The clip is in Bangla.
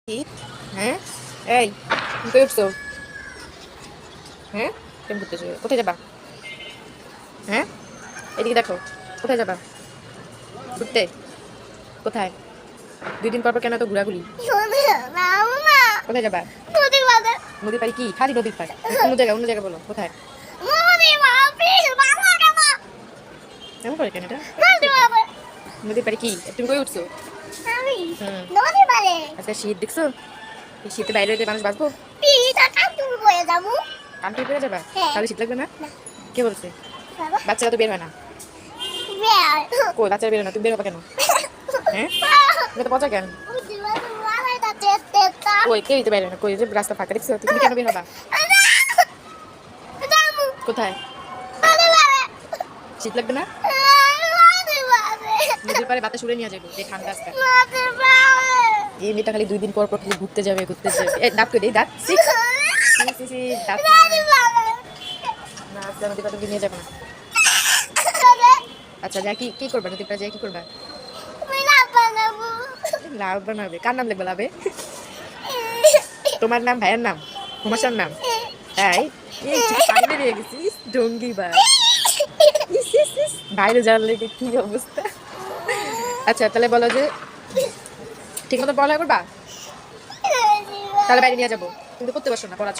কি? হ্যাঁ? এই, তুমি কই উঠছো? হ্যাঁ? কেমন ঘুরতেছো? কোথায় যাবা? হ্যাঁ? এদিকে দেখো। কোথায় যাবা? ঘুরতে? কোথায়? ২ দিন পর কেন এত ঘোরাঘুরি? কোথায় যাবা? নদীর পাড়ে কি? খালি নদীর পাড়। অন্য জায়গায় বলো। কোথায়? এমন করে কেন এটা? নদীর পাড়ে কি? তুমি কই উঠছো? হুম। আজকে শীত দেখছো? এই শীতে বাইরে হইতে মানুষ বাঁচবো? কানটাই পড়ে যাবা? তাহলে শীত লাগবে না? কে বলছে? বাচ্চারা তো বের হয় না। কই বাচ্চারা বের হয় না? তুমি বের হবা কেন? হ্যাঁ? এটা তো পচা কেন? কই কেউই তো বের হয় না। কই যে রাস্তা ফাঁকা দেখছো? তুমি কেন বের হবা? কোথায়? শীত লাগবে না? নদীর পাড়ে বাতাস উড়ে নিয়ে যাবো যে ঠান্ডা আজকে। এই মেয়েটা খালি ২ দিন পর খালি ঘুরতে যাবে ঘুরতে যাবে। দাঁত কই দেই দাঁত? সি সি সি দাঁত না আজকে নদীর পাড়ে নিয়ে যাবো না। আচ্ছা যা কি করবা নদীর পাড়ে যাই কি করবা? লাভ বানাবে কার নাম লিখবে লাভে? তোমার নাম ভাইয়ের নাম হুমাশার নাম তাই এই পাগলে হয়ে গেছিস ডঙ্গি বা বাইরে যাওয়ার লেগে কি অবস্থা। আচ্ছা তাহলে বলো যে ঠিক মতো পড়ালেখা করবা তাহলে বাইরে নিয়ে যাবো কিন্তু করতে বসো না পড়াচ্ছ